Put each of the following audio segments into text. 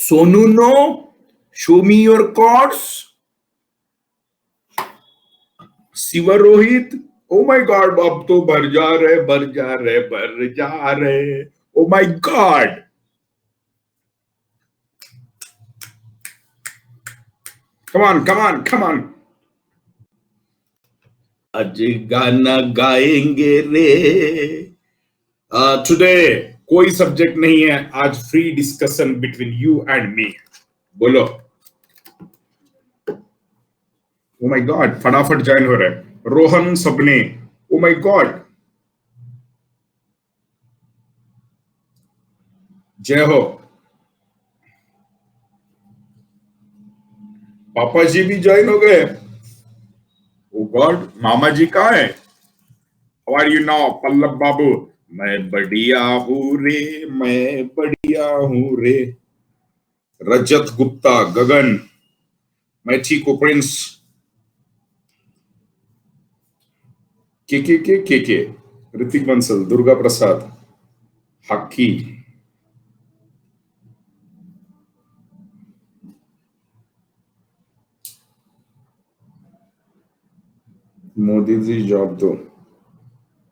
Sonu, no. Show me your cards. Shiv Rohit, oh my god, अब तो भर जा रहे, oh my god. come on. आज गाना गाएंगे रे. टुडे कोई सब्जेक्ट नहीं है, आज free discussion between you and मी. बोलो. ओ माय गॉड, फटाफट ज्वाइन हो रहे. रोहन सबने, ओ माय गॉड. जय हो. पापा जी भी ज्वाइन हो गए. ओ गॉड, मामा जी कहाँ है? How are you now Pallav बाबू? मैं बढ़िया हूँ रे. रजत गुप्ता, गगन, मैं ठीक हूँ. प्रिंस, के ऋतिक बंसल, दुर्गा प्रसाद, हक्की. मोदी जी जॉब दो.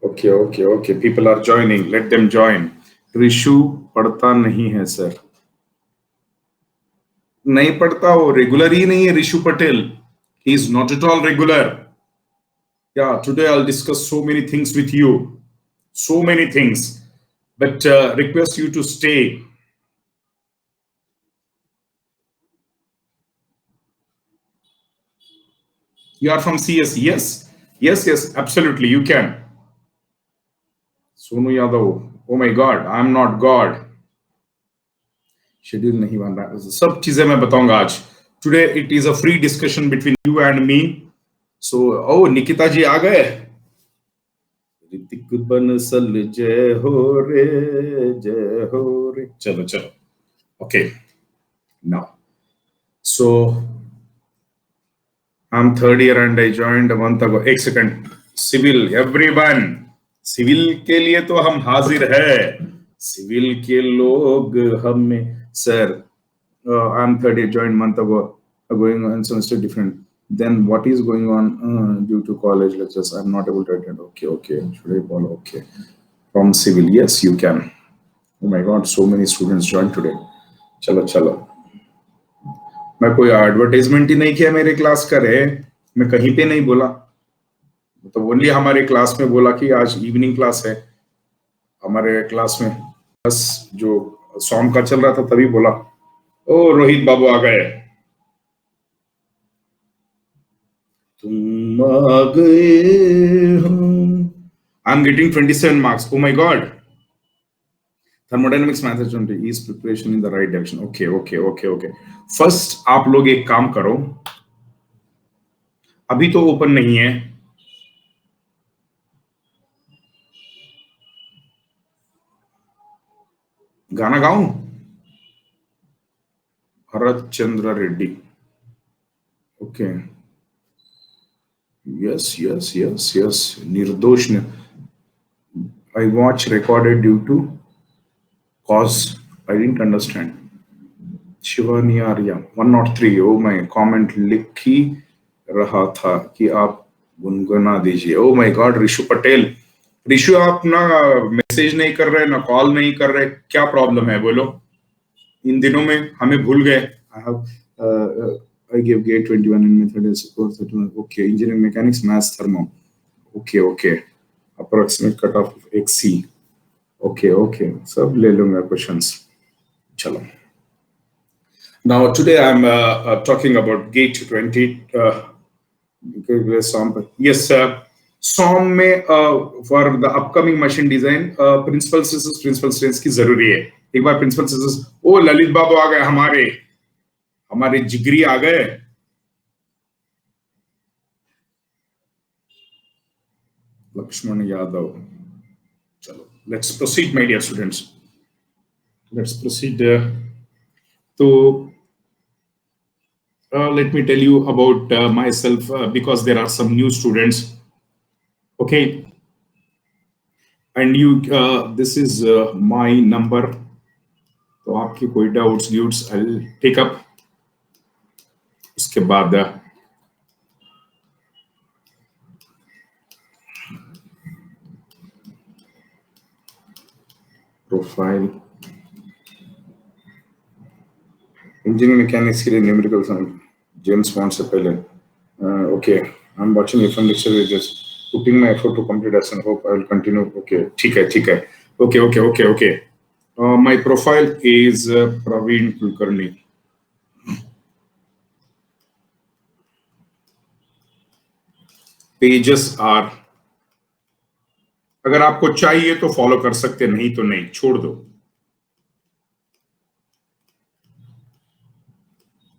Okay, people are joining, let them join. Rishu पढ़ता नहीं है सर. नहीं पढ़ता, वो रेगुलर ही नहीं है. रिशु पटेल, ही is not at all regular. Yeah, today I'll discuss so many things with you. So many things. But request you to stay. You are from CS? Yes, absolutely, you can. Sonu Yadav, oh my God, I'm not God. Schedule नहीं बन रहा. सब चीजें मैं बताऊंगा आज. Today it is a free discussion between you and me. So oh Nikita ji आ गए. ऋतिक बंसल, जय हो रे. चलो. Okay, now so I am third year and I joined a month ago. एक सेकंड. सिविल, एवरीवन, सिविल के लिए तो हम हाजिर है. सिविल के लोग हमें. Sir, I'm third year, joined month ago, going on semester different. Then what is going on due to college lectures? I'm not able to attend. Okay. Should I follow? Okay. From civil, yes, you can. Oh my God, so many students joined today. चलो. मैं कोई advertisement ही नहीं किया मेरे class का रे. मैं कहीं पे नहीं बोला. तो ओनली हमारे क्लास में बोला कि आज इवनिंग क्लास है. हमारे क्लास में बस जो सॉन्ग का चल रहा था तभी बोला. ओ रोहित बाबू आ गए. तुम आ गए हो. I am getting 27 marks. Oh my God. Thermodynamics math is preparation in the right direction. Okay. First आप लोग एक काम करो. अभी तो ओपन नहीं है. गाना गाऊं? भरत चंद्र रेड्डी. ओके. Yes. निर्दोष ने. I watch recorded due to cause I didn't understand. Shivani Arya 103. Oh my comment लिख ही रहा था कि आप गुनगुना दीजिए. ओ माय गॉड. रिशु पटेल, रिशु आप ना मैसेज नहीं कर रहे, ना कॉल नहीं कर रहे, क्या प्रॉब्लम है बोलो? इन दिनों में हमें भूल गए. I gave grade 21 in method is 31. Okay, engineering mechanics, maths, thermo. Okay. Approximate cutoff of XC. Okay. सब ले लूंगा questions. चलो. Now today I'm talking about GATE 20. Yes, SOM में for the upcoming machine design principal strengths की जरूरी है. एक बार principal sisters. Oh Lalit Babu आ गए. हमारे जिगरी आ गए. लक्ष्मण यादव. चलो, let's proceed my dear students. Let's proceed. So let me tell you about myself because there are some new students. Okay, and you this is my number. तो आपकी कोई doubts doubts I will take up उसके बाद profile engineering mechanics के लिए numerical James Bond से पहले okay I am watching different lecture just putting my effort to complete as and hope I will continue okay ठीक है okay my profile is Praveen Kulkarni pages are अगर आपको चाहिए तो फॉलो कर सकते नहीं तो नहीं छोड़ दो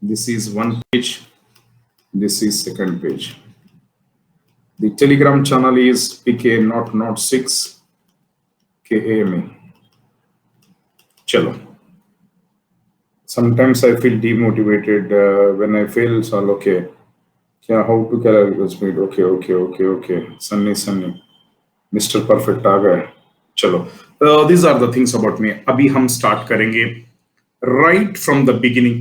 this is one page this is second page the telegram channel is pk not 6 kama chalo sometimes I feel demotivated when I fail so okay yeah how to calculate speed okay sunny mr perfect aa gaya chalo these are the things about me abhi hum start karenge right from the beginning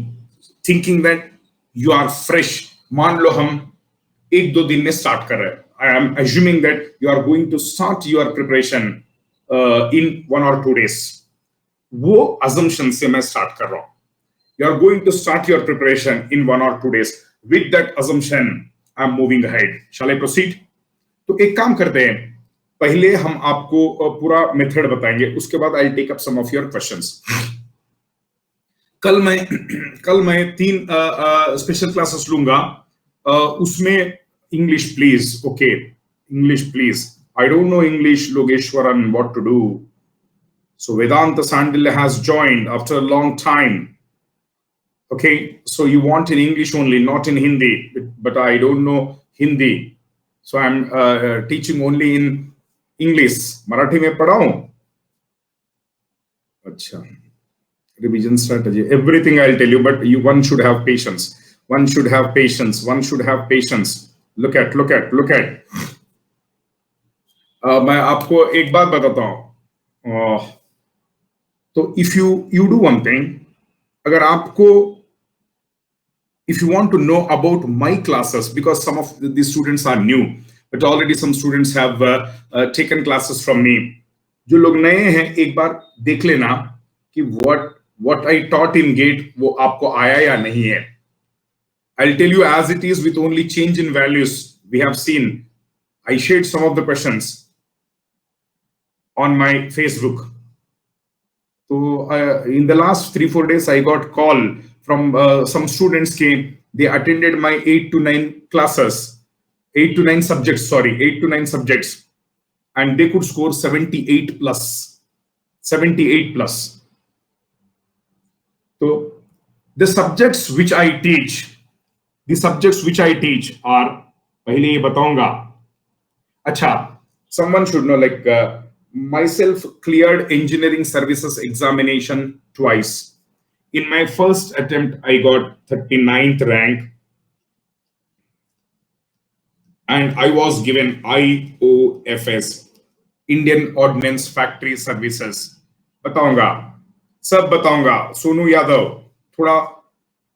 thinking that you are fresh मान लो हम एक दो दिन में start कर रहे हैं I am assuming that you are going to start your preparation in 1 or 2 days वो assumption से मैं स्टार्ट कर रहा हूं you are going to start your preparation in 1 or 2 days with that assumption I am moving ahead shall I proceed तो एक काम करते हैं पहले हम आपको पूरा मेथड बताएंगे उसके बाद I take up some of your questions कल मैं 3 स्पेशल क्लासेस लूंगा उसमें English please okay English please I don't know English Logeshwaran what to do so Vedant Sandilya has joined after a long time okay so you want in english only not in hindi but I don't know hindi so I'm teaching only in english marathi mein padhaun acha revision strategy everything I'll tell you but one should have patience look at मैं आपको एक बात बताता हूं तो if you do one thing अगर आपको if you want to know about my classes because some of the students are new but already some students have taken classes from me जो लोग नए हैं एक बार देख लेना कि what I taught in GATE वो आपको आया या नहीं है I'll tell you as it is with only change in values we have seen I shared some of the questions on my Facebook so in the last 3-4 days I got call from some students came they attended my 8 to 9 classes 8 to 9 subjects and they could score 78 plus so the subjects which I teach are पहले ये बताऊंगा अच्छा someone should know like myself cleared engineering services examination twice in my first attempt I got 39th rank and I was given IOFS Indian Ordnance Factory Services बताऊंगा सब बताऊंगा सोनू यादव थोड़ा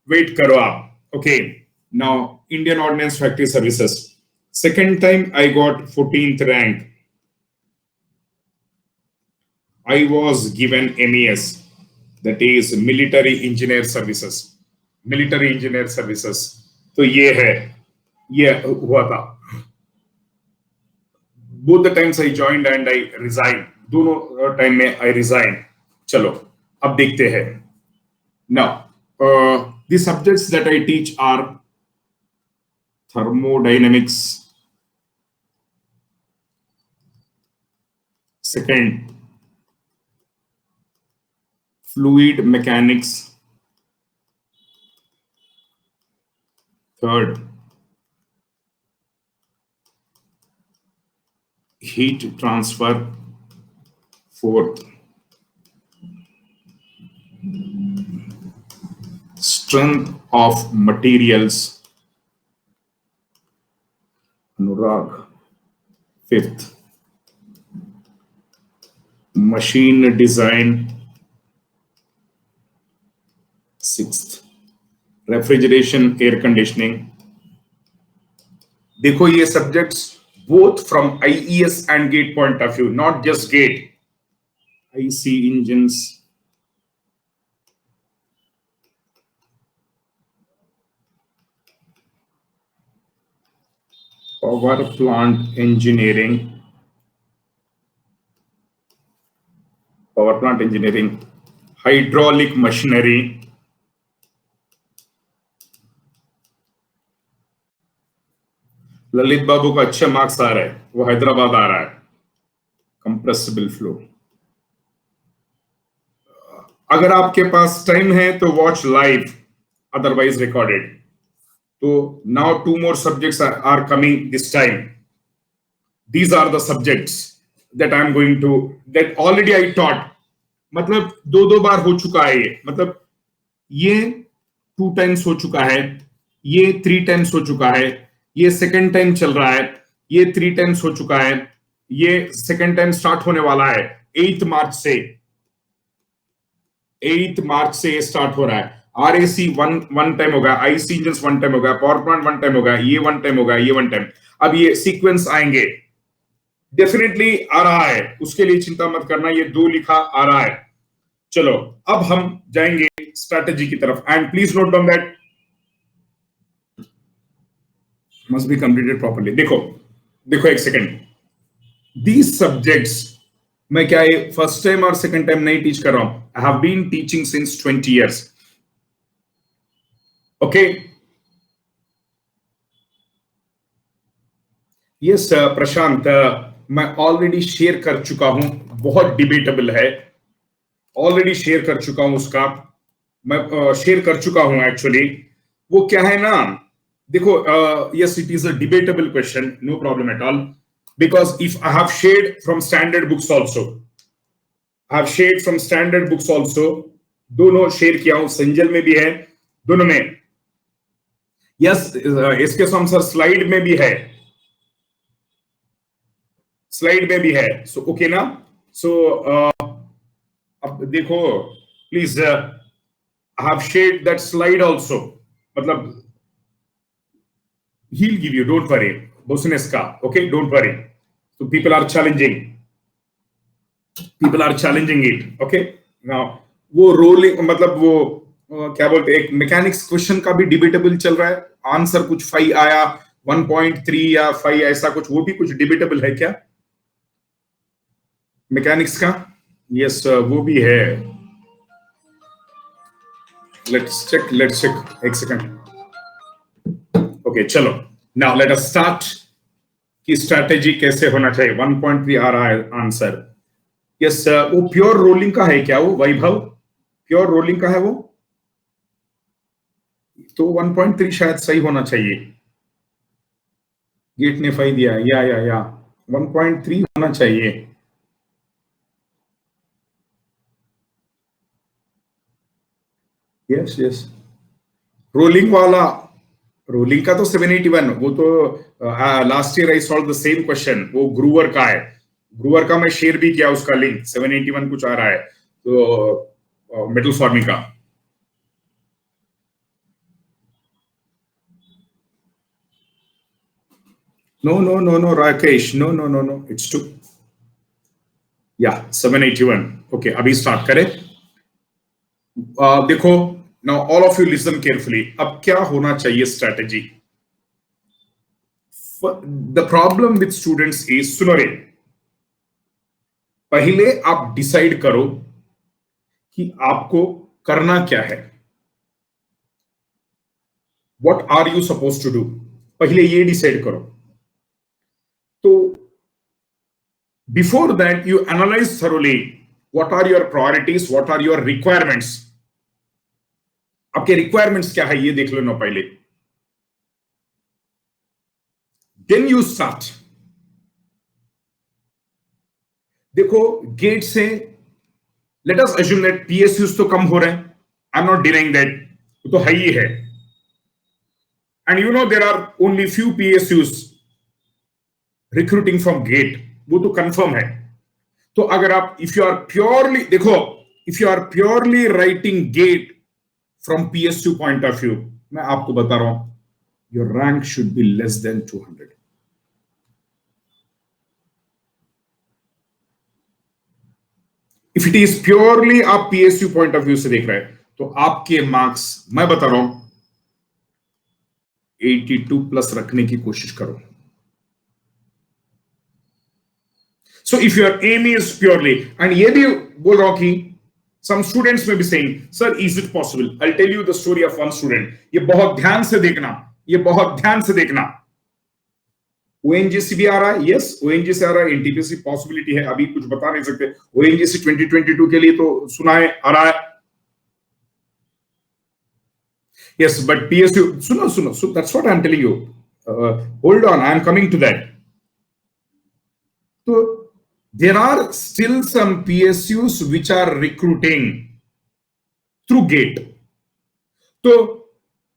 wait करो आप okay now Indian Ordnance Factory Services second time I got 14th rank I was given MES that is Military Engineer Services तो ये हुआ था both the times I joined and I resigned दोनों टाइम में I resigned चलो अब देखते हैं now the subjects that I teach are thermodynamics second fluid mechanics third heat transfer fourth strength of materials Anurag fifth machine design sixth refrigeration, air conditioning. देखो ये subjects both from IES and GATE point of view, not just GATE. IC engines, power plant engineering, power plant engineering, hydraulic machinery, Lalit बाबू का अच्छे marks आ रहा है, वो हैदराबाद आ रहा है। कंप्रेसिबल फ्लो, अगर आपके पास टाइम है तो वॉच लाइव, अदरवाइज रिकॉर्डेड। तो now two more subjects are coming this time. These are the subjects that I am going to, that already I taught। मतलब दो दो बार हो चुका है ये, मतलब ये 2 टाइम्स हो चुका है, ये 3 टाइम्स हो चुका है, ये सेकंड टाइम चल रहा है, ये 3 टाइम्स हो चुका है, ये सेकंड टाइम स्टार्ट होने वाला है 8 मार्च से। 8 मार्च से ये स्टार्ट हो रहा है। आरएसी वन टाइम होगा, आईसी इंजन्स 1 टाइम होगा, पावर प्लांट 1 टाइम होगा, ये 1 टाइम होगा, ये 1 टाइम। अब ये सीक्वेंस आएंगे, डेफिनेटली आ रहा है, उसके लिए चिंता मत करना, ये 2 लिखा आ रहा है। चलो अब हम जाएंगे स्ट्रैटेजी की तरफ, and please note down that must be completed properly. देखो देखो एक सेकेंड, दीज सब्जेक्ट्स मैं क्या ये फर्स्ट टाइम और सेकंड टाइम नहीं टीच कर रहा हूं, I have been teaching since 20 years। Okay, yes Prashant, मैं ऑलरेडी शेयर कर चुका हूं, बहुत डिबेटेबल है, ऑलरेडी शेयर कर चुका हूं उसका, मैं शेयर कर चुका हूं एक्चुअली। वो क्या है ना, देखो yes it is a debatable question, no problem at all, because if I have shared from standard books also, I have shared from standard books also, दोनों शेयर किया हूं, संजल में भी है, दोनों में। यस इसके सर स्लाइड में भी है, स्लाइड में भी है, सो ओके ना। सो अब देखो please, I have shared that slide also, मतलब he'll give you, don't worry, business का, okay, don't worry। So people are challenging it, okay। now वो रोलिंग मतलब वो क्या बोलते हैं, एक मैकेनिक्स क्वेश्चन का भी डिबेटेबल चल रहा है, आंसर कुछ 5 आया, 1.3 या 5 ऐसा कुछ, वो भी कुछ डिबेटेबल है क्या मैकेनिक्स का? यस वो भी है, लेट्स चेक एक सेकंड। ओके चलो, नाउ लेट अस स्टार्ट की स्ट्रैटेजी कैसे होना चाहिए। 1.3 आ रहा है आंसर। यस वो प्योर रोलिंग का है क्या वो वैभव? प्योर रोलिंग का है वो, तो 1.3 शायद सही होना चाहिए। गेट ने 5 दिया, या 1.3 होना चाहिए। यस रोलिंग वाला, रोलिंग का तो 781, वो तो last year I solve the same question, वो ग्रूवर का है, ग्रूवर का मैं शेयर भी किया उसका लिंक, 781 कुछ आ रहा है, तो मेटल फॉर्मिंग का। No, राकेश, no, it's 2, या 781। ओके अभी स्टार्ट करें। देखो now all of you listen carefully, अब क्या होना चाहिए strategy. The problem with students is, सुनो रे, पहले आप डिसाइड करो कि आपको करना क्या है, what are you suppose to do, पहले ये डिसाइड करो। तो before that you analyse thoroughly what are your priorities, what are your requirements, आपके रिक्वायरमेंट्स क्या है ये देख लेना पहले, देन यू स्टार्ट। देखो गेट से let us assume that PSUs तो कम हो रहे हैं, I am not denying that, तो है ही है, and you know there are only few PSUs recruiting from GATE, वो तो कंफर्म है। तो अगर आप इफ यू आर प्योरली, देखो if you are purely writing GATE from PSU point of view मैं आपको बता रहा हूं, your rank should be less than 200. If it is purely आप पीएसयू पॉइंट ऑफ व्यू से देख रहे हैं तो आपके मार्क्स मैं बता रहा हूं 82 प्लस रखने की कोशिश करो. So if your aim is purely, and ये भी बोल रहा हूं कि some students may be saying, sir, is it possible? I'll tell you the story of one student. ये बहुत ध्यान से देखना, ये बहुत ध्यान से देखना. ओएनजीसी भी आ रहा है, यस ओएनजीसी आ रहा है, एनटीपीसी पॉसिबिलिटी है, अभी कुछ बता नहीं सकते. ओएनजीसी 2022 के लिए तो सुना है आ रहा है, यस बट पीएसयू सुनो सुनो, so that's what I'm telling you. Hold on, I'm coming to that. So there are still some PSUs which are recruiting through GATE. तो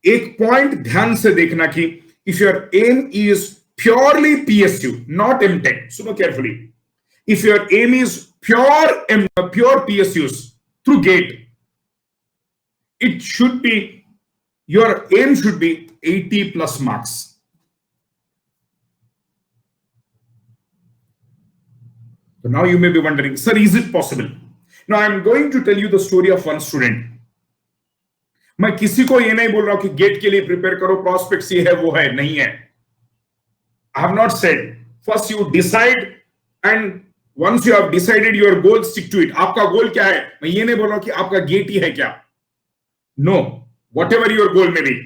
एक पॉइंट ध्यान से देखना कि if your aim is purely PSU, not MTech, सुनो carefully. If your aim is pure PSUs through GATE, it should be, your aim should be 80 plus marks. So now you may be wondering, sir, is it possible? Now I'm going to tell you the story of one student. मैं किसी को ये नहीं बोल रहा हूं कि gate के लिए प्रिपेयर करो, प्रॉस्पेक्ट्स ये है वो है, नहीं है. I have not said. First you decide, and once you have decided your goal, stick to it. आपका गोल क्या है? मैं ये नहीं बोल रहा हूं कि आपका गेट ही है क्या. No, whatever your goal may be.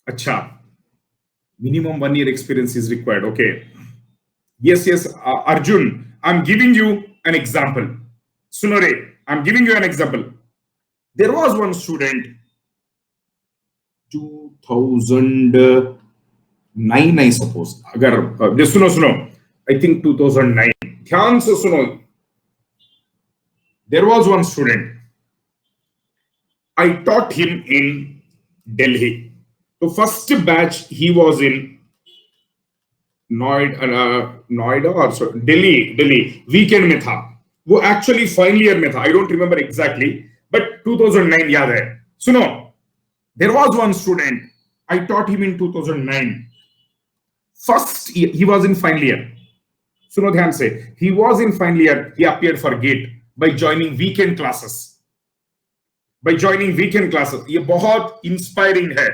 अच्छा, minimum 1 year experience is required. Okay. Yes, Arjun, I'm giving you an example. Sunore, I'm giving you an example. There was one student, 2009, I suppose. अगर सुनो, I think 2009. ध्यान से सुनो. There was one student. I taught him in Delhi. So first batch he was in Noida और Delhi weekend में था. वो actually final year में था. I don't remember exactly, but 2009 याद है. सुनो, there was one student, I taught him in 2009. First he was in final year. सुनो ध्यान से, he was in final year. He appeared for GATE by joining weekend classes. ये बहुत inspiring है.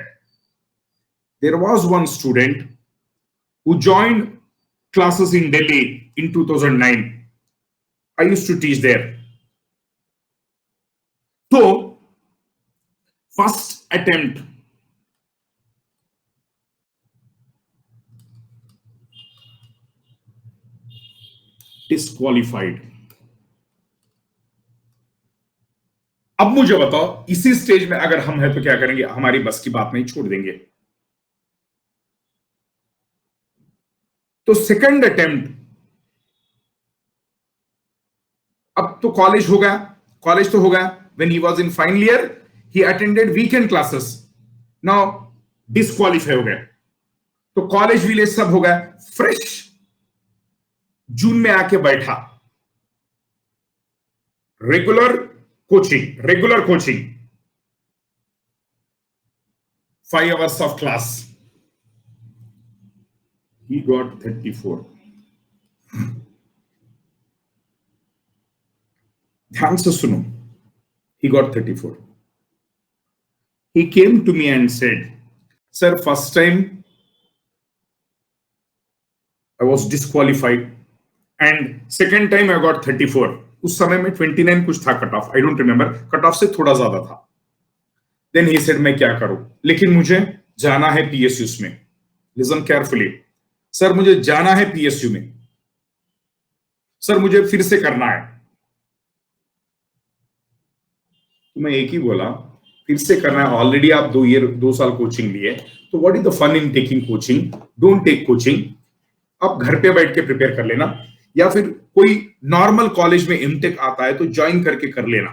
There was one student who joined classes in Delhi in 2009. I used to teach there. So, first attempt, disqualified. अब मुझे बताओ, इसी stage में अगर हम हैं तो क्या करेंगे? हमारी बस की बात नहीं, छोड़ देंगे. तो सेकंड अटेम्प्ट, अब तो कॉलेज हो गया. When he was in final year he attended weekend classes. Now disqualify हो गया, तो कॉलेज विलेज सब हो गया. फ्रेश जून में आके बैठा. Regular coaching 5 hours of class. He got 34. ध्यान से सुनो. He got 34. He came to me and said, sir, first time I was disqualified and second time I got 34. उस समय में 29 कुछ था cut off. I don't remember. Cut off से थोड़ा ज्यादा था. Then he said, मैं क्या करूं, लेकिन मुझे जाना है PSUs में. Listen carefully. सर मुझे जाना है पीएसयू में. सर मुझे फिर से करना है. तो मैं एक ही बोला, फिर से करना है. ऑलरेडी आप 2 साल कोचिंग लिए, तो what is the fun in taking coaching? Don't take coaching. आप घर पे बैठ के प्रिपेयर कर लेना, या फिर कोई नॉर्मल कॉलेज में एमटेक आता है तो ज्वाइन करके कर लेना.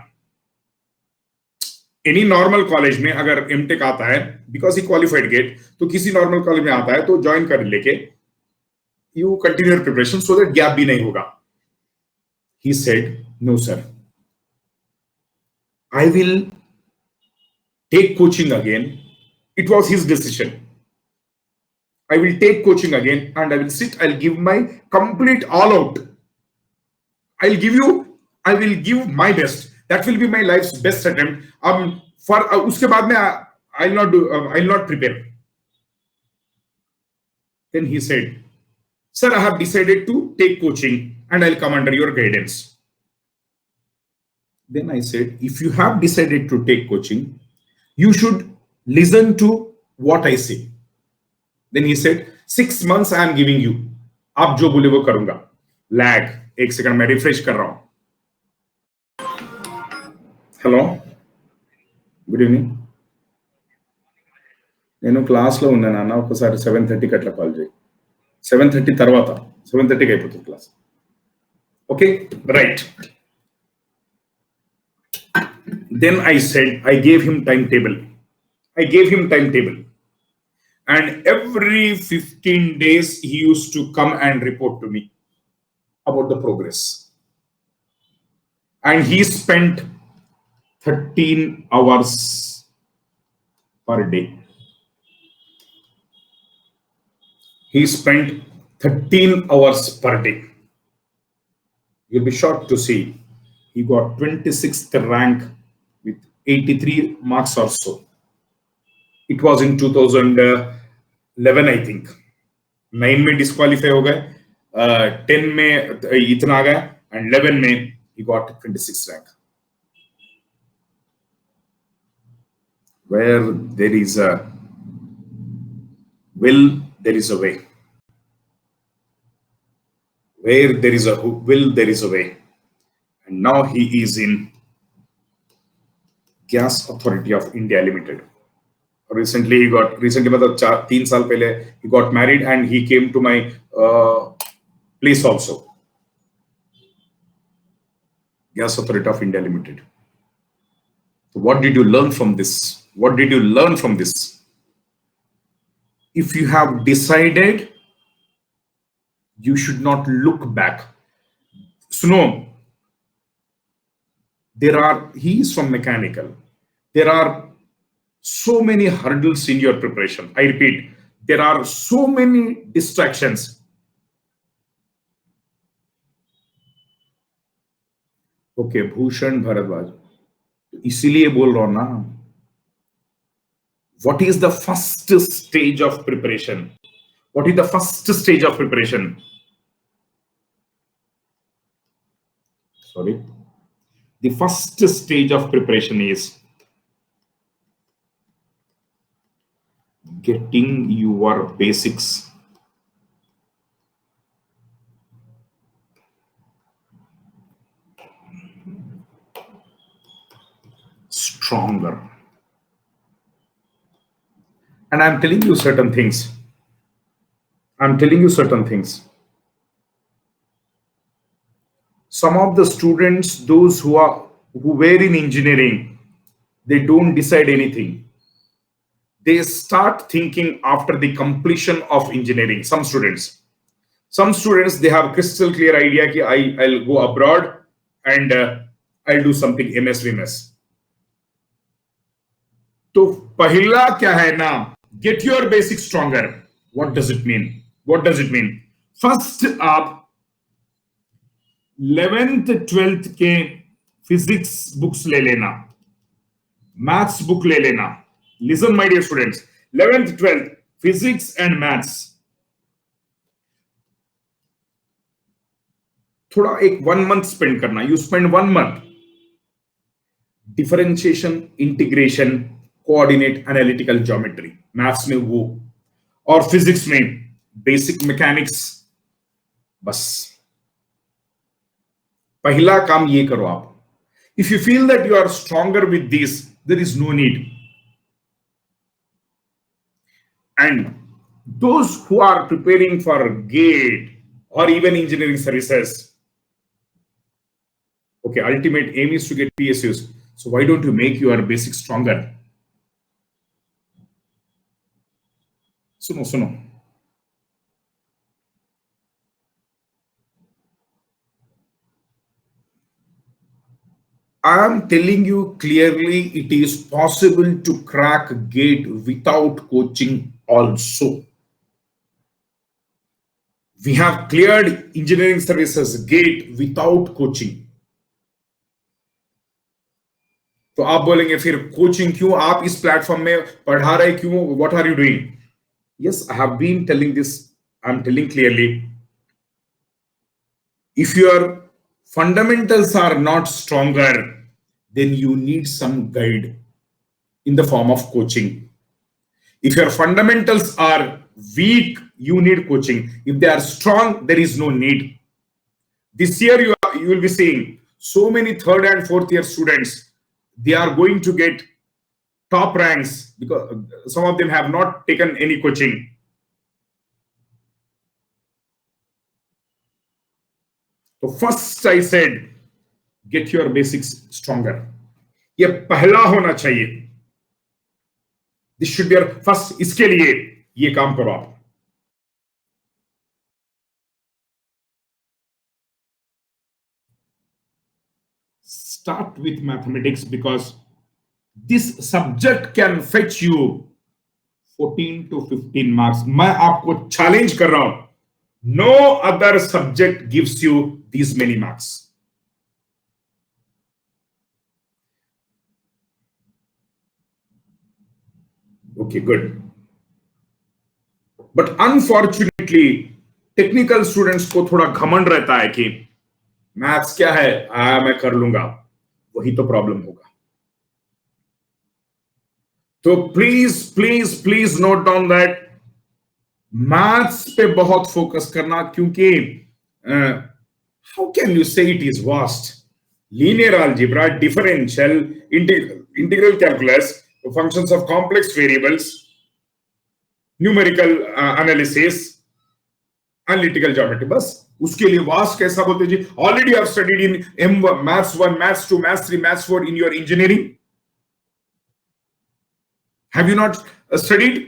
एनी नॉर्मल कॉलेज में अगर एमटेक आता है, बिकॉज ही क्वालिफाइड गेट, तो किसी नॉर्मल कॉलेज में आता है तो ज्वाइन कर लेके you continue your preparation so that gap भी नहीं होगा. He said, no sir, I will take coaching again. It was his decision. I will take coaching again and I will sit. I'll give my complete all out. I'll give you, I will give my best. That will be my life's best attempt. For uske baad mein I'll not do, I'll not prepare. Then he said, sir, I have decided to take coaching and I'll come under your guidance. Then I said, if you have decided to take coaching, you should listen to what I say. Then he said, 6 months I am giving you. आप जो बोले वो करूंगा. Lag. एक second मैं refresh कर रहा हूं. Hello, good evening. నేను క్లాస్లో ఉన్నాను అన్న. ఒకసారి 7:30కి అట్లా కాల్ చేయి. 7:30 తర్వాత 7:30కి అయిపోతుంది class. Okay, right. Then I said, I gave him timetable. And every 15 days, he used to come and report to me about the progress. And he spent 13 hours per day. He spent 13 hours per day. You'll be shocked to see he got 26th rank with 83 marks or so. It was in 2011, I think. 9 में disqualify हो गए, 10 में इतना आ गया, and 11 में he got 26th rank. Where there is a will, there is a way. Where there is a will, there is a way. And now he is in Gas Authority of India Limited. Recently मतलब 3 साल पहले he got married and he came to my place also. Gas Authority of India Limited. So what did you learn from this? What did you learn from this? If you have decided, you should not look back. Suno, he is from mechanical. There are so many hurdles in your preparation. I repeat, there are so many distractions. Okay, Bhushan Bharadwaj. इसीलिए बोल रहा हूं ना. What is the first stage of preparation? What is the first stage of preparation? Sorry. The first stage of preparation is getting your basics stronger. And I'm telling you certain things. Some of the students, those who were in engineering, they don't decide anything. They start thinking after the completion of engineering. Some students, they have crystal clear idea कि I'll go abroad and I'll do something MS VMS. तो पहला क्या है ना, get your basics stronger. What does it mean? First आप 11th 12th के physics books ले लेना, मैथ्स बुक ले लेना. Listen my dear students, 11th 12th physics and maths थोड़ा एक 1 month spend करना. You spend 1 month differentiation, integration, coordinate, analytical geometry. Maths में वो, और फिजिक्स में बेसिक मैकेनिक्स. बस पहला काम ये करो आप. If you feel that you are stronger with this, there is no need. And those who are preparing for GATE or even engineering services, okay, ultimate aim is to get PSUs. So why don't you make your basics stronger? Suno. I am telling you clearly, it is possible to crack GATE without coaching also. We have cleared engineering services GATE without coaching. तो आप बोलेंगे फिर coaching क्यों, आप इस platform में पढ़ा रहे क्यों, what are you doing? Yes, I have been telling this. I'm telling clearly. If your fundamentals are not stronger, then you need some guide in the form of coaching. If your fundamentals are weak, you need coaching. If they are strong, there is no need. This year, you will be seeing so many third and fourth year students, they are going to get top ranks because some of them have not taken any coaching. So first I said, get your basics stronger. ये पहला होना चाहिए. This should be your first. इसके लिए ये काम करो आप. Start with mathematics because this subject can fetch you 14 to 15 marks. मैं आपको challenge कर रहा हूं. No other subject gives you these many marks. Okay, good. But unfortunately, technical students को थोड़ा घमंड रहता है कि मैथ्स क्या है, मैं कर लूंगा. वही तो प्रॉब्लम होगा. तो please please please note down that maths पे बहुत फोकस करना, क्योंकि how can you say it is vast? Linear algebra, differential, integral calculus, functions of complex variables, numerical analysis, analytical geometry. बस उसके लिए वास्ट कैसा बोलते जी? Already have studied in M maths 1, maths 2, maths 3, maths 4 in your engineering. Have you not studied?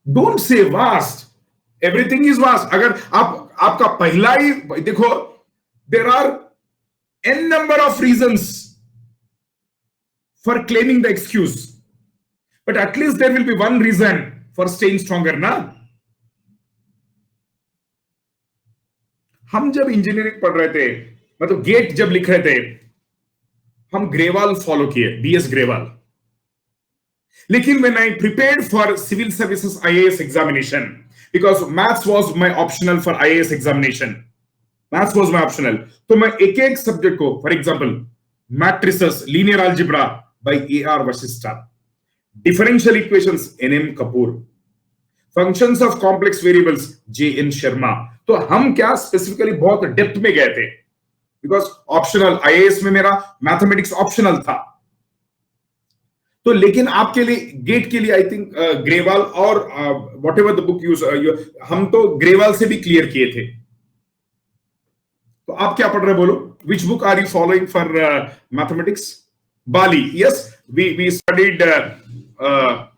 Don't say vast. Everything is vast. अगर आपका पहला ही देखो, there are n number of reasons for claiming the excuse, but at least there will be one reason for staying stronger ना. हम जब engineering पढ़ रहे थे, मतलब गेट जब लिख रहे थे, हम ग्रेवाल फॉलो किए, BS ग्रेवाल. लेकिन when I prepared for civil services IAS examination, because maths was my optional for IAS examination, maths was my optional, तो मैं एक एक सब्जेक्ट को, for example matrices, linear algebra by AR Vashishtha, differential equations NM Kapoor, functions of complex variables JN Sharma. तो हम क्या specifically बहुत depth में गए थे, बिकॉज ऑप्शनल IAS में मेरा मैथमेटिक्स ऑप्शनल था. तो लेकिन आपके लिए गेट के लिए आई थिंक ग्रेवाल और what ever the book use, हम तो ग्रेवाल से भी क्लियर किए थे. तो आप क्या पढ़ रहे बोलो? Which book are you following for mathematics? Bali. Yes, we studied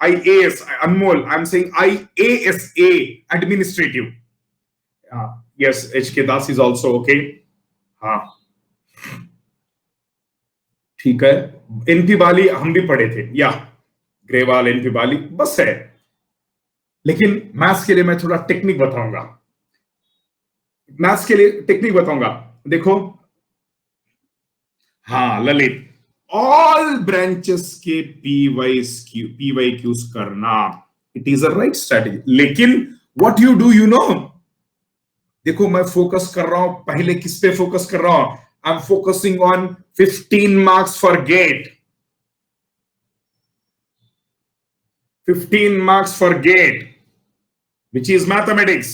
IAS. Anmol, I am saying IASA administrative. Yes, HK Das is also okay. हाँ, ठीक है. NP बाली हम भी पढ़े थे. या ग्रेवाल, NP बाली बस है. लेकिन मैथ्स के लिए मैं थोड़ा टेक्निक बताऊंगा. मैथ्स के लिए टेक्निक बताऊंगा. देखो, हाँ ललित, ऑल ब्रांचेस के PYQs करना, it is a right strategy. लेकिन what you do, you know, देखो मैं फोकस कर रहा हूं, पहले किस पे फोकस कर रहा हूं? I am focusing on 15 marks for GATE. 15 marks for GATE, which is mathematics.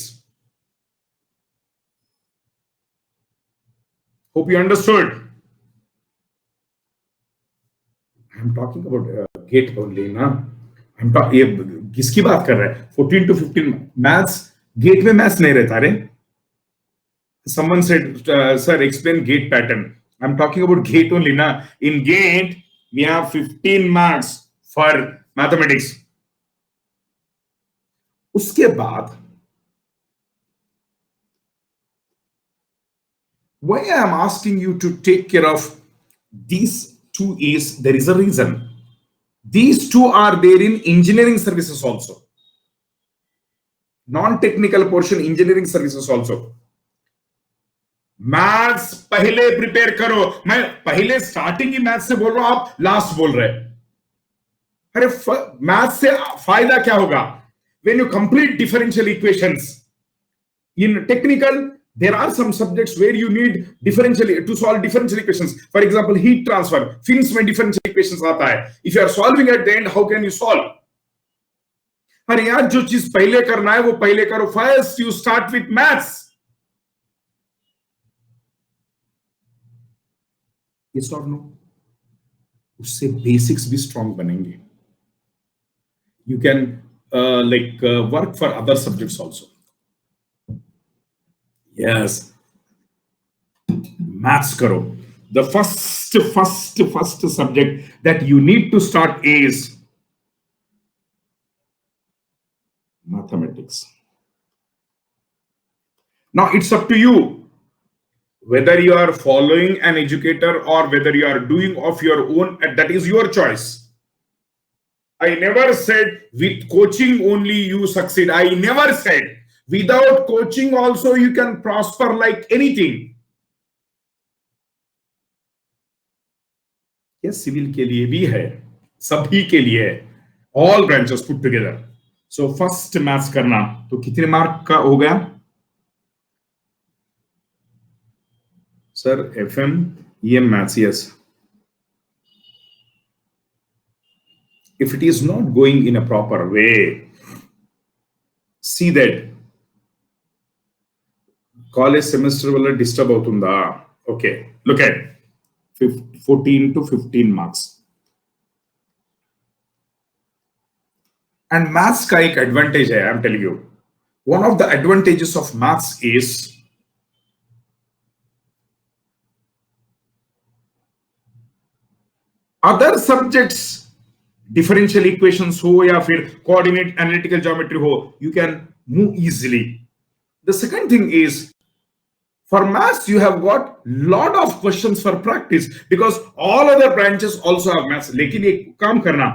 Hope you understood. I am talking about GATE only, ना. ये किसकी बात कर रहे हैं? 14 to 15 मैथ्स. गेट में मैथ्स नहीं रहता रे. Someone said, sir, explain GATE pattern. I'm talking about GATE only, ना. In GATE, we have 15 marks for mathematics. उसके बाद Why I am asking you to take care of these two is there is a reason. These two are there in engineering services also, non-technical portion engineering services also. Maths पहले prepare करो। मैं पहले starting ही maths से बोल रहा हूं, आप last बोल रहे। अरे मैथ्स से फायदा क्या होगा? When you complete differential equations in technical, there are some subjects where you need differential to solve differential equations. For example, heat transfer, fins में differential equations आता है। If you are solving at the end, how can you solve? अरे यार, जो चीज पहले करना है वो पहले करो। First you start with maths. Yes or no? उससे बेसिक्स भी स्ट्रॉन्ग बनेंगे। You can work for other subjects also. Yes, maths karo. The first subject that you need to start is mathematics. Now it's up to you whether you are following an educator or whether you are doing of your own. That is your choice. I never said with coaching only you succeed. I never said without coaching also you can prosper like anything. ये civil के लिए भी है, सभी के लिए है, all branches put together. So first maths करना, तो कितने मार्क का हो गया sir? FM EM maths, yes. If it is not going in a proper way, see that college semester వల్ల డిస్టర్బ్ అవుతుందా? Okay, look at 14 to 15 marks. And maths का एक advantage है, I'm telling you. One of the advantages of maths is other subjects, differential equations हो या फिर coordinate analytical geometry हो, you can move easily. The second thing is, for maths you have got lot of questions for practice because all other branches also have maths. लेकिन एक काम करना,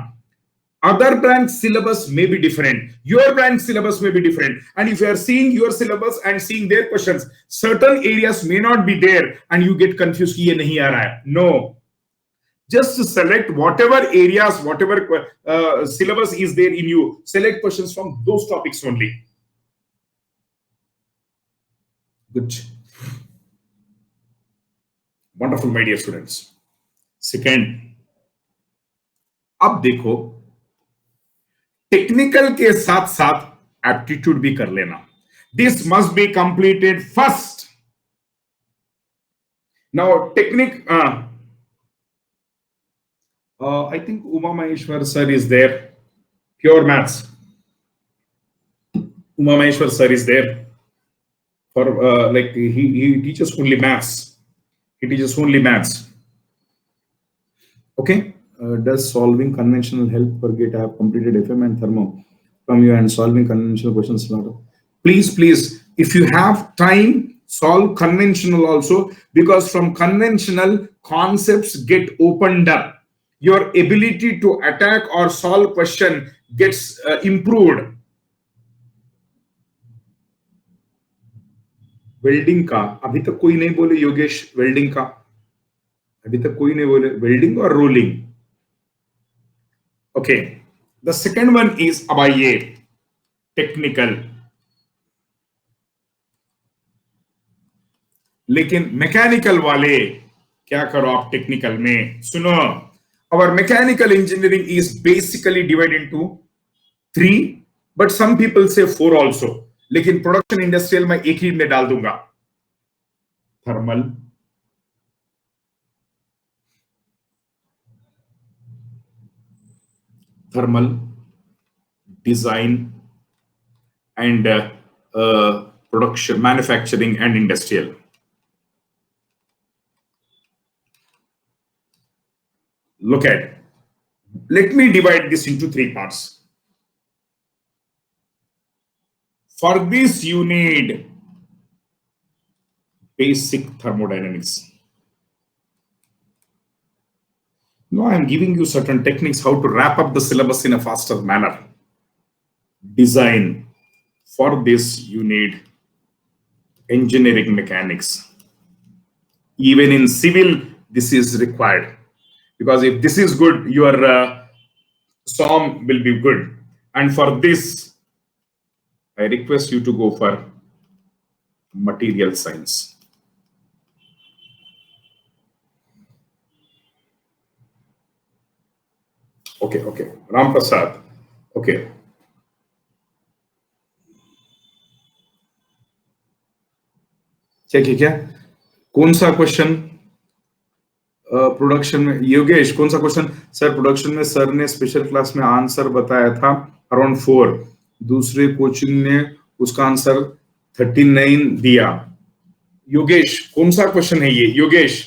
other branch syllabus may be different, your branch syllabus may be different, and if you are seeing your syllabus and seeing their questions, certain areas may not be there and you get confused कि ये नहीं आ रहा है. No, just select whatever areas, whatever syllabus is there in you, select questions from those topics only. Good, wonderful, my dear students. Second, अब देखो technical के साथ साथ एप्टीट्यूड भी कर लेना. This must be completed first. Now technique, I think Uma Maheshwar sir is there, pure maths. Uma Maheshwar sir is there for he teaches only maths. He teaches only maths. Okay. Does solving conventional help? Forget I have completed FM and thermo from you and solving conventional questions. Please, if you have time, solve conventional also, because from conventional concepts get opened up. Your ability to attack or solve question gets improved. Welding का अभी तक कोई नहीं बोले Yogesh, welding का अभी तक कोई नहीं बोले, वेल्डिंग और rolling. Okay, the second one is अबाइये, टेक्निकल. लेकिन मैकेनिकल वाले क्या करो आप टेक्निकल में? सुनो, our mechanical engineering is basically divided into 3, but some people say 4 also. लेकिन प्रोडक्शन इंडस्ट्रियल में एक ही में डाल दूंगा. Thermal design and production, manufacturing and industrial. Look at, let me divide this into 3 parts. For this you need basic thermodynamics. No, I'm giving you certain techniques how to wrap up the syllabus in a faster manner. Design. For this, you need engineering mechanics. Even in civil, this is required. Because if this is good, your SOM will be good. And for this, I request you to go for material science. Okay. Ram Prasad. Okay. क्या कौन सा question production में? योगेश, कौन सा question? Sir production में sir ने special class में answer बताया था अराउंड 4, दूसरे कोचिंग ने उसका आंसर 39 दिया। योगेश, कौन सा क्वेश्चन है ये? Yogesh,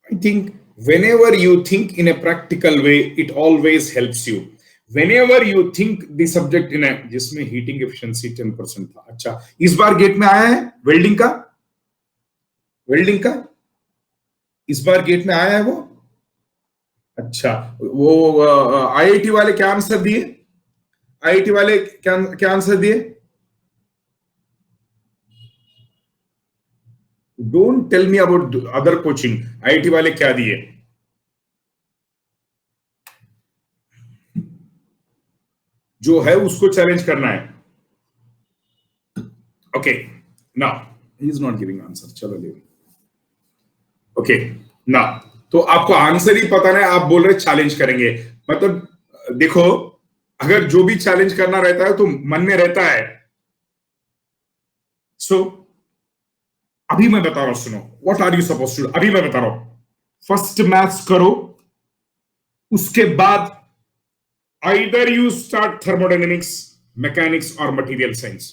I think whenever you think in a practical way, it always helps you. Whenever you think the subject in a, जिसमें हीटिंग एफिशिएंसी 10% था। अच्छा, इस बार गेट में आया है वेल्डिंग का? वेल्डिंग का इस बार गेट में आया है वो? अच्छा, वो आईआईटी वाले क्या आंसर दिए? आईआईटी वाले क्या आंसर दिए? Don't tell me about other coaching. IIT वाले क्या दिए? जो है उसको चैलेंज करना है। Okay, now he is not giving answer. चलो ले। ओके, नाउ तो आपको आंसर ही पता नहीं, आप बोल रहे चैलेंज करेंगे। मतलब देखो, अगर जो भी चैलेंज करना रहता है तो मन में रहता है। सो अभी मैं बता रहा हूं, सुनो। What are you suppose to? अभी मैं बता रहा हूं, फर्स्ट मैथ्स करो, उसके बाद either you start thermodynamics, mechanics or material science.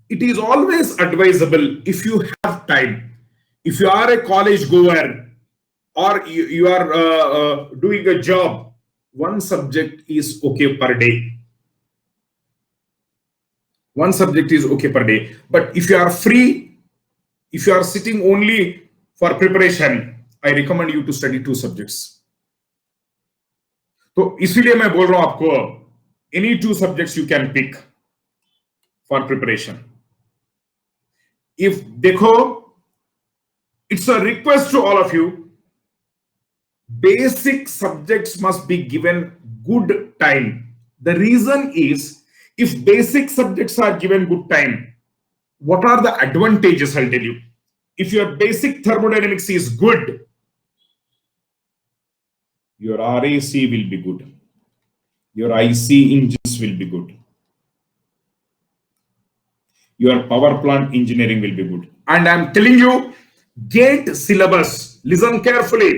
It is always advisable, if you have time, if you are a college goer or you are doing a job, one subject is okay per day. One subject is okay per day. But if you are free, if you are sitting only for preparation, I recommend you to study 2 subjects. तो इसीलिए मैं बोल रहा हूं आपको, any 2 subjects you can pick for preparation. If देखो, it's a request to all of you, basic subjects must be given good time. The reason is, if basic subjects are given good time, what are the advantages? I'll tell you. If your basic thermodynamics is good, your RAC will be good, your IC engines will be good, your power plant engineering will be good. And I'm telling you, GATE syllabus, listen carefully,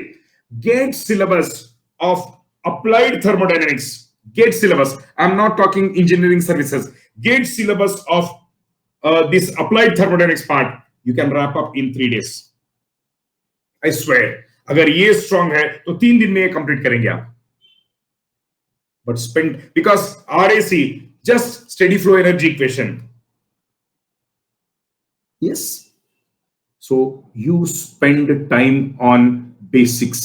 GATE syllabus of applied thermodynamics, GATE syllabus, I'm not talking engineering services, GATE syllabus of this applied thermodynamics part, you can wrap up in 3 days. I swear. अगर ये strong है तो 3 दिन में ये complete करेंगे आप। But spend, because RAC just steady flow energy equation. Yes, so you spend time on basics.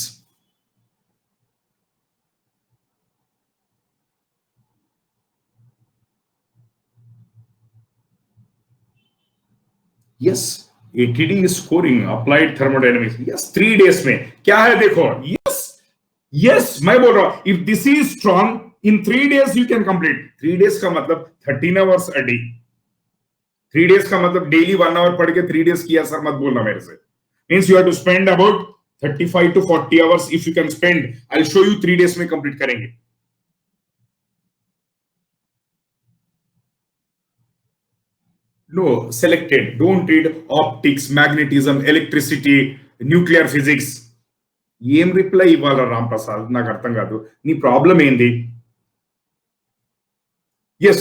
Yes, ATD is scoring applied thermodynamics. Yes, 3 days में क्या है देखो। Yes, मैं बोल रहा हूं, if this is strong, in 3 days you can complete. 3 days का मतलब 13 hours a day. 3 days का मतलब डेली 1 hour पढ़ के 3 days किया सर मत बोलना मेरे से। Means you have to spend about 35 to 40 hours. If you can spend, I'll show you 3 days में complete करेंगे। No, selected. Don't read optics, magnetism, electricity, nuclear physics. ఏం రిప్లై ఇవ్వాలా రామ్ ప్రసాద్? నాకు అర్థం కాదు, నీ ప్రాబ్లం ఏంది? Yes,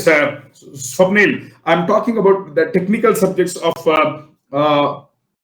Swapnil, I'm talking about the technical subjects of